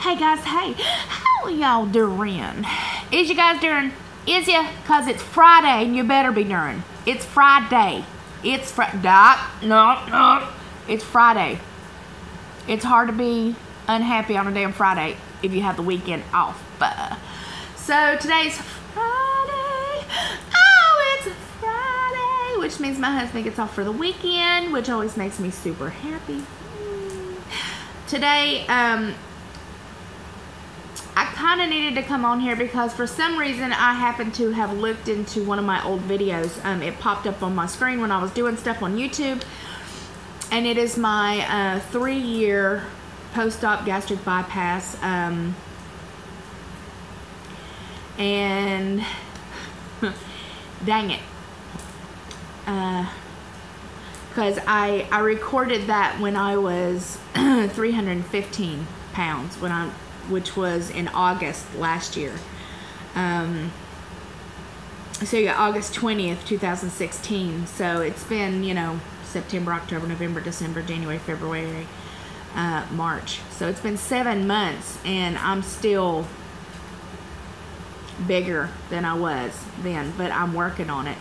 Hey guys, hey, how y'all doing? Is you guys doing? Is ya? Cause it's Friday and you better be doing. It's Friday. It's no. It's Friday. It's hard to be unhappy on a damn Friday if you have the weekend off. So today's Friday. Oh, it's Friday, which means my husband gets off for the weekend, which always makes me super happy. Today, I kind of needed to come on here because for some reason I happened to have looked into one of my old videos. It popped up on my screen when I was doing stuff on YouTube, and it is my 3-year post-op gastric bypass. And dang it, because I recorded that when I was 315 pounds, which was in August last year. So yeah, August 20th, 2016. So it's been, you know, September, October, November, December, January, February, March. So it's been 7 months and I'm still bigger than I was then, but I'm working on it.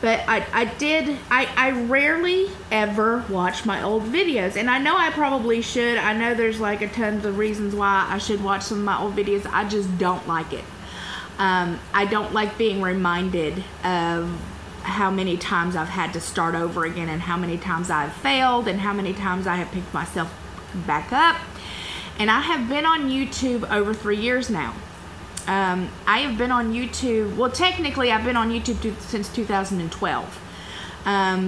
But I rarely ever watch my old videos, and I know I probably should. I know there's like a ton of reasons why I should watch some of my old videos. I just don't like it. I don't like being reminded of how many times I've had to start over again, and how many times I've failed, and how many times I have picked myself back up. And I have been on YouTube over 3 years now. I have been on YouTube, well, technically I've been on YouTube since 2012.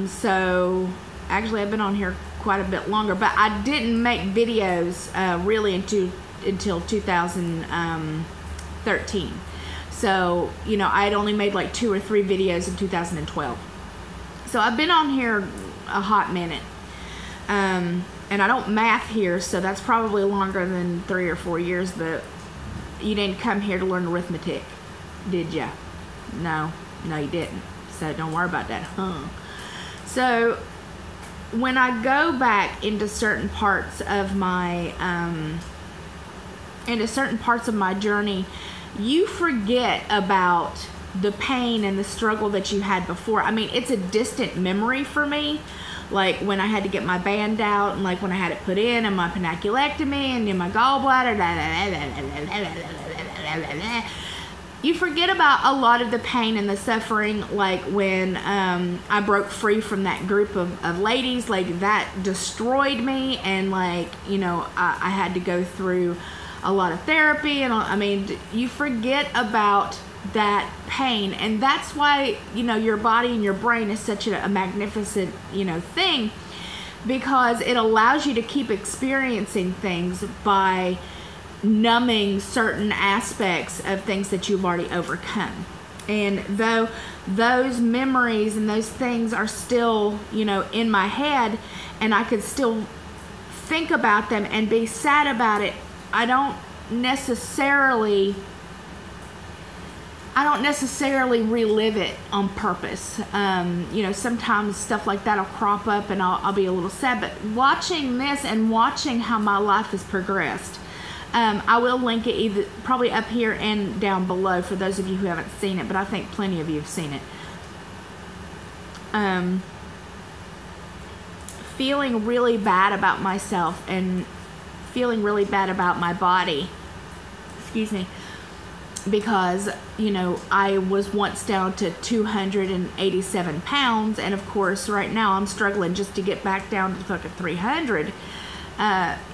So actually I've been on here quite a bit longer, but I didn't make videos really until 2013. So, you know, I had only made like 2 or 3 videos in 2012. So I've been on here a hot minute. And I don't math here, so that's probably longer than 3 or 4 years, but you didn't come here to learn arithmetic, did ya? No, you didn't. So don't worry about that, huh? So when I go back into certain parts of my journey, you forget about the pain and the struggle that you had before. I mean, it's a distant memory for me. Like when I had to get my band out, and like when I had it put in, and my panaculectomy, and in my gallbladder, you forget about a lot of the pain and the suffering. Like when I broke free from that group of ladies, like that destroyed me, and like, you know, I had to go through a lot of therapy, and I mean, you forget about that pain. And that's why, you know, your body and your brain is such a magnificent, you know, thing, because it allows you to keep experiencing things by numbing certain aspects of things that you've already overcome. And though those memories and those things are still, you know, in my head, and I could still think about them and be sad about it, I don't necessarily relive it on purpose. You know, sometimes stuff like that'll crop up and I'll be a little sad, but watching this and watching how my life has progressed, I will link it either probably up here and down below for those of you who haven't seen it, but I think plenty of you have seen it. Feeling really bad about myself and feeling really bad about my body, excuse me, because, you know, I was once down to 287 pounds, and of course right now I'm struggling just to get back down to fucking 300.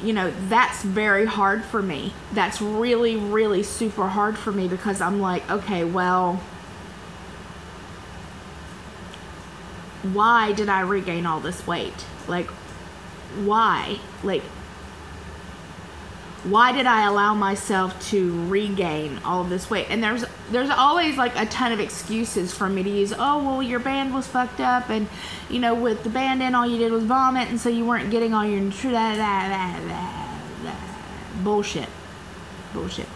You know, that's very hard for me. That's really, really super hard for me, because I'm like, okay, well, why did I regain all this weight? Like, why? Like, why did I allow myself to regain all of this weight? And there's always like a ton of excuses for me to use. Oh, well, your band was fucked up, and, you know, with the band in, all you did was vomit, and so you weren't getting all your bullshit. Bullshit.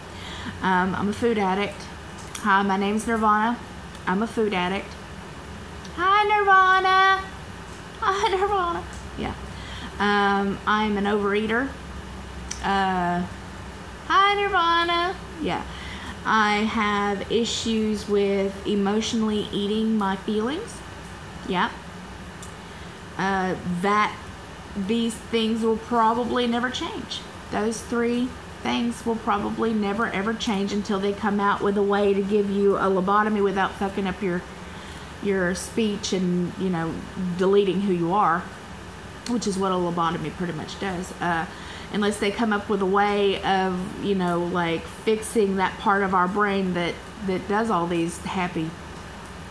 I'm a food addict. Hi, my name's Nirvana. I'm a food addict. Hi, Nirvana. Hi, Nirvana. Yeah. I'm an overeater. Hi, Nirvana. Yeah. I have issues with emotionally eating my feelings. Yeah. These things will probably never change. Those 3 things will probably never ever change until they come out with a way to give you a lobotomy without fucking up your speech and, you know, deleting who you are, which is what a lobotomy pretty much does. Unless they come up with a way of, you know, like fixing that part of our brain that does all these happy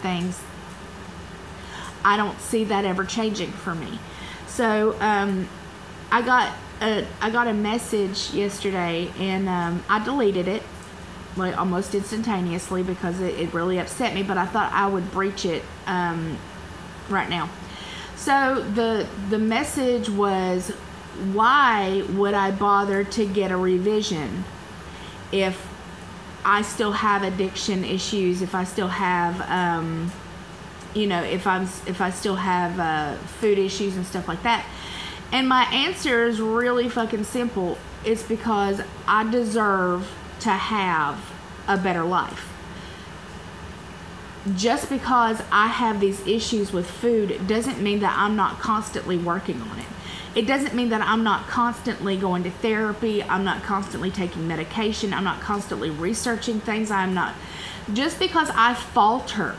things. I don't see that ever changing for me. So I got a message yesterday, and I deleted it like almost instantaneously because it really upset me, but I thought I would breach it right now. So the message was, why would I bother to get a revision if I still have addiction issues, if I still have you know, if I still have food issues and stuff like that? And my answer is really fucking simple. It's because I deserve to have a better life. Just because I have these issues with food doesn't mean that I'm not constantly working on it. It doesn't mean that I'm not constantly going to therapy. I'm not constantly taking medication. I'm not constantly researching things. I'm not. Just because I falter,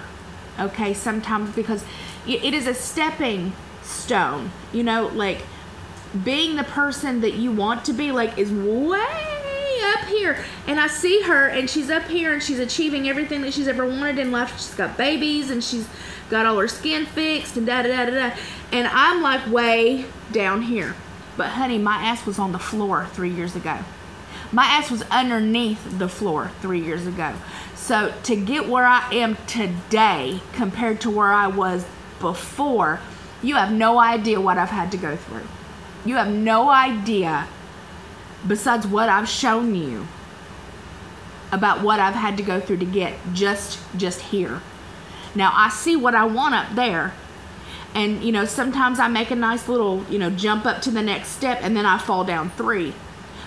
okay, sometimes, because it is a stepping stone, you know, like being the person that you want to be, like, is way up here, and I see her, and she's up here, and she's achieving everything that she's ever wanted in life. She's got babies, and she's got all her skin fixed, and da-da-da-da-da, and I'm like way down here. But honey, my ass was on the floor 3 years ago. My ass was underneath the floor 3 years ago. So to get where I am today compared to where I was before, you have no idea what I've had to go through. You have no idea, besides what I've shown you, about what I've had to go through to get just here. Now, I see what I want up there, and, you know, sometimes I make a nice little, you know, jump up to the next step, and then I fall down 3.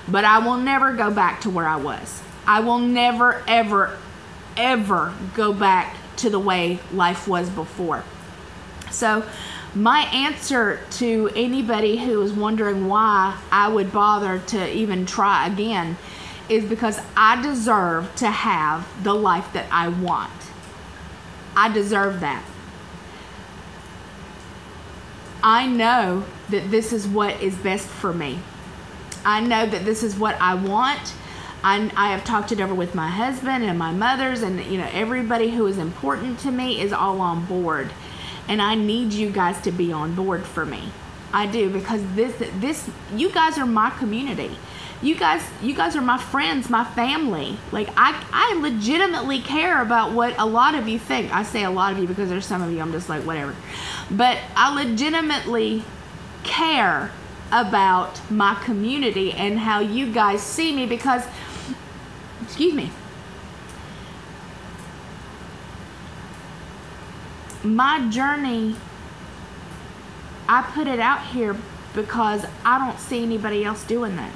But I will never go back to where I was. I will never, ever, ever go back to the way life was before. So my answer to anybody who is wondering why I would bother to even try again is because I deserve to have the life that I want. I deserve that. I know that this is what is best for me. I know that this is what I want. I have talked it over with my husband and my mothers, and, you know, everybody who is important to me is all on board. And I need you guys to be on board for me. I do, because this you guys are my community. You guys are my friends, my family. Like, I legitimately care about what a lot of you think. I say a lot of you because there's some of you I'm just like, whatever. But I legitimately care about my community and how you guys see me, because, excuse me, my journey, I put it out here because I don't see anybody else doing that.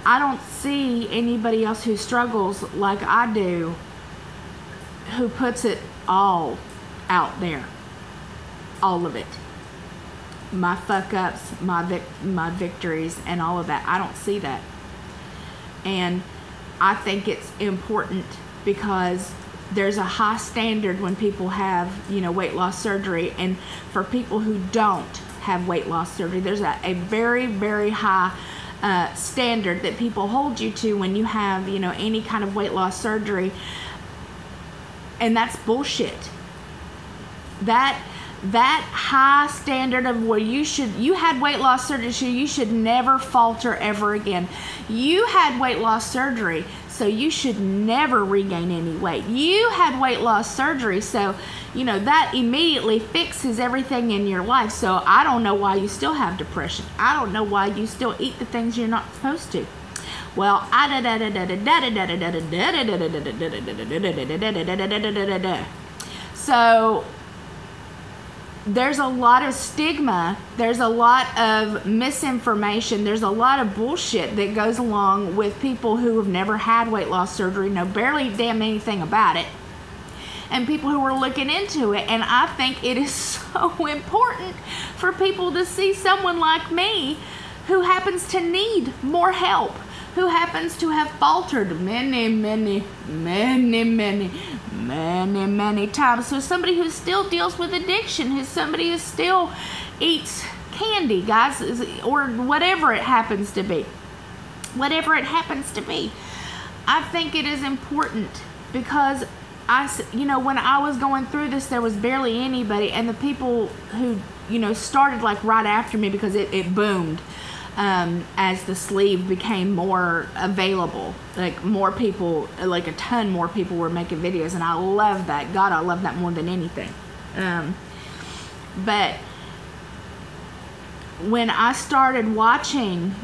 I don't see anybody else who struggles like I do, who puts it all out there. All of it. My fuck ups, my victories, and all of that. I don't see that. And I think it's important because there's a high standard when people have, you know, weight loss surgery, and for people who don't have weight loss surgery, there's a very, very high standard that people hold you to when you have, you know, any kind of weight loss surgery, and that's bullshit. That high standard of where you had weight loss surgery, so you should never falter ever again. You had weight loss surgery, so you should never regain any weight. You had weight loss surgery, so, you know, that immediately fixes everything in your life. So I don't know why you still have depression. I don't know why you still eat the things you're not supposed to. Well, so there's a lot of stigma, there's a lot of misinformation, there's a lot of bullshit that goes along with people who have never had weight loss surgery, know barely damn anything about it, and people who are looking into it. And I think it is so important for people to see someone like me who happens to need more help, who happens to have faltered many times. So somebody who still deals with addiction, who's somebody who still eats candy, guys, or whatever it happens to be. Whatever it happens to be. I think it is important because when I was going through this, there was barely anybody, and the people who, started like right after me, because it boomed. As the sleeve became more available, like more people, like a ton more people were making videos, and I love that. God, I love that more than anything. But when I started watching,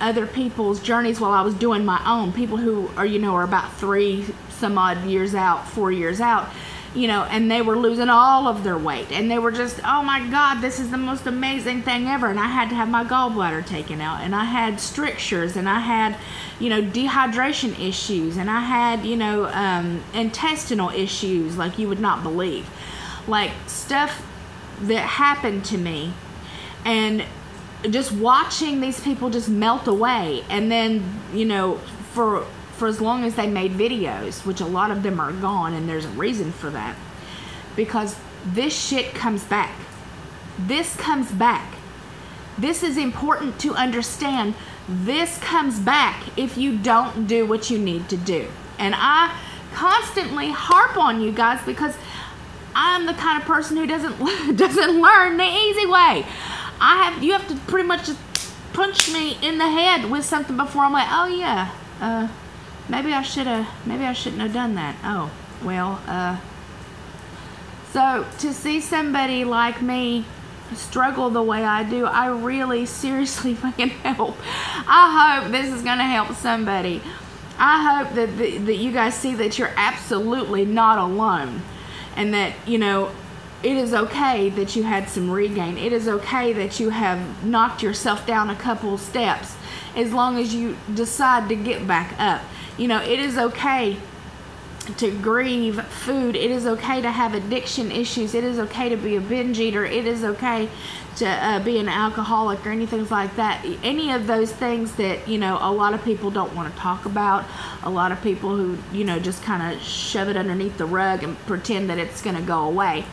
other people's journeys while I was doing my own, people who are about 3 some odd years out, 4 years out, and they were losing all of their weight, and they were just, oh my God, this is the most amazing thing ever. And I had to have my gallbladder taken out, and I had strictures, and I had, dehydration issues, and I had, intestinal issues like you would not believe, like stuff that happened to me. And just watching these people just melt away, and then, for as long as they made videos, which a lot of them are gone, and there's a reason for that, because this shit comes back. This comes back. This is important to understand. This comes back if you don't do what you need to do. And I constantly harp on you guys, because I'm the kind of person who doesn't learn the easy way. You have to pretty much just punch me in the head with something before I'm like, oh yeah, maybe I shouldn't have done that. Oh, well, so to see somebody like me struggle the way I do, I really seriously can help. I hope this is going to help somebody. I hope that you guys see that you're absolutely not alone, and that, it is okay that you had some regain. It is okay that you have knocked yourself down a couple steps, as long as you decide to get back up. It is okay to grieve food. It is okay to have addiction issues. It is okay to be a binge eater. It is okay to be an alcoholic or anything like that. Any of those things that, a lot of people don't want to talk about. A lot of people who, just kind of shove it underneath the rug and pretend that it's going to go away.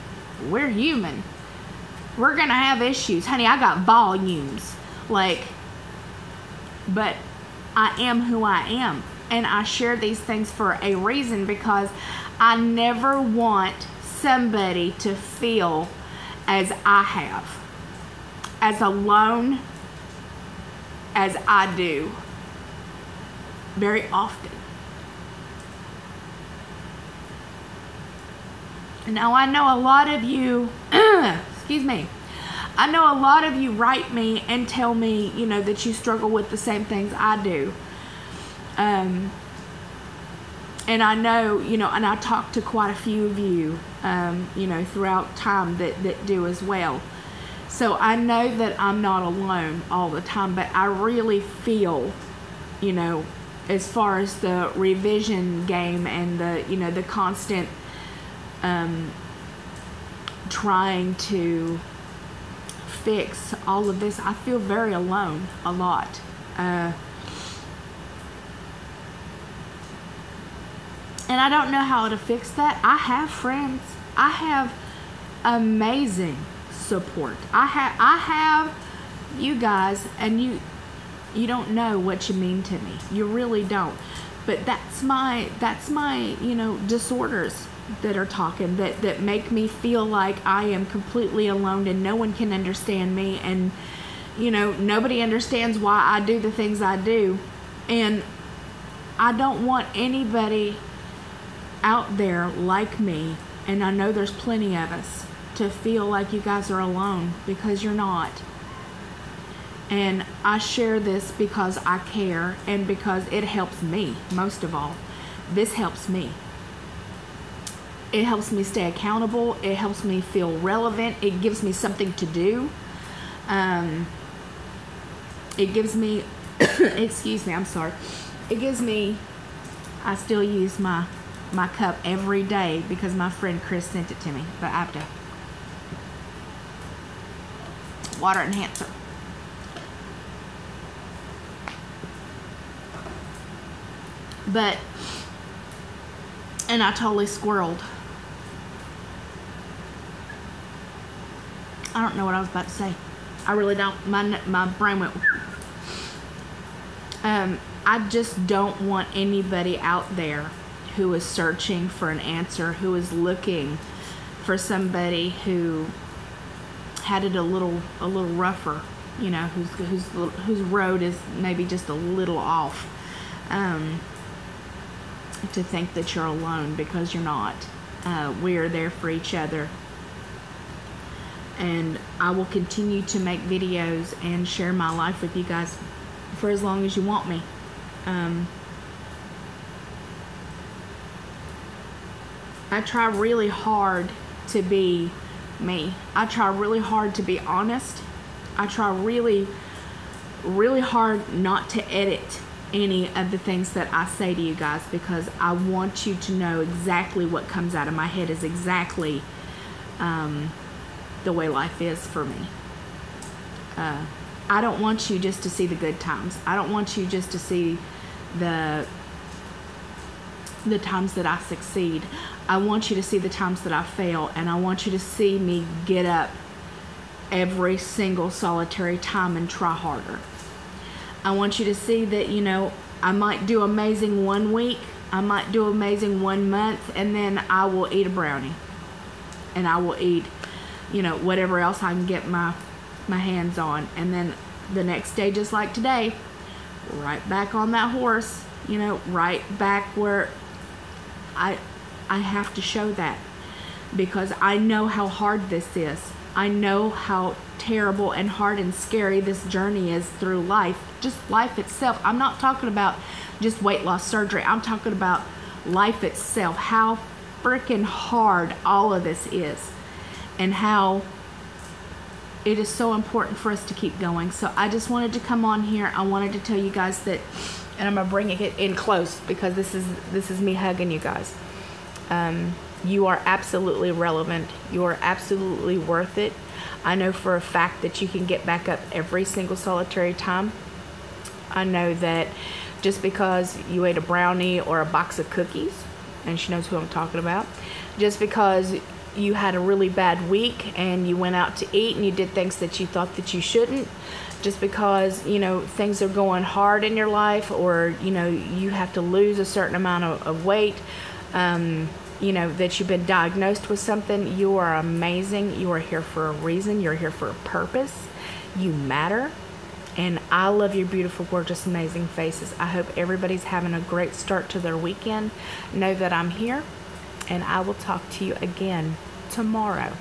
We're human. We're going to have issues. Honey, I got volumes. But I am who I am. And I share these things for a reason, because I never want somebody to feel as I have, as alone as I do very often. Now, I know a lot of you, excuse me, I know a lot of you write me and tell me, that you struggle with the same things I do. And I know, and I talk to quite a few of you, throughout time that do as well. So I know that I'm not alone all the time, but I really feel, as far as the revision game and the constant, trying to fix all of this, I feel very alone a lot. And I don't know how to fix that. I have friends. I have amazing support. I have you guys, and you don't know what you mean to me. You really don't. But that's my disorders that are talking, that make me feel like I am completely alone and no one can understand me, and nobody understands why I do the things I do. And I don't want anybody out there like me, and I know there's plenty of us, to feel like you guys are alone, because you're not. And I share this because I care, and because it helps me most of all. This helps me. It helps me stay accountable. It helps me feel relevant. It gives me something to do. It gives me, excuse me, I'm sorry. It gives me, I still use my cup every day because my friend Chris sent it to me, but I have to. Water enhancer. But, and I totally squirreled. I don't know what I was about to say. I really don't. My brain went. I just don't want anybody out there who is searching for an answer, who is looking for somebody who had it a little rougher, you know, whose road is maybe just a little off, to think that you're alone, because you're not. We are there for each other. And I will continue to make videos and share my life with you guys for as long as you want me. I try really hard to be me. I try really hard to be honest. I try really, really hard not to edit any of the things that I say to you guys, because I want you to know exactly what comes out of my head is exactly the way life is for me. I don't want you just to see the good times. I don't want you just to see the times that I succeed. I want you to see the times that I fail, and I want you to see me get up every single solitary time and try harder. I want you to see that, you know, I might do amazing one week, I might do amazing 1 month, and then I will eat a brownie. And I will eat, you know, whatever else I can get my hands on. And then the next day, just like today, right back on that horse, you know, right back where I have to show that, because I know how hard this is. I know how terrible and hard and scary this journey is through life, just life itself. I'm not talking about just weight loss surgery. I'm talking about life itself, how freaking hard all of this is, and how it is so important for us to keep going. So I just wanted to come on here. I wanted to tell you guys that, and I'm gonna bring it in close because this is me hugging you guys. You are absolutely relevant. You are absolutely worth it. I know for a fact that you can get back up every single solitary time. I know that just because you ate a brownie or a box of cookies, and she knows who I'm talking about, just because you had a really bad week and you went out to eat and you did things that you thought that you shouldn't, just because, you know, things are going hard in your life, or, you know, you have to lose a certain amount of weight, you know, that you've been diagnosed with something, you are amazing. You are here for a reason. You're here for a purpose. You matter. And I love your beautiful, gorgeous, amazing faces. I hope everybody's having a great start to their weekend. Know that I'm here, and I will talk to you again tomorrow.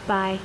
Bye.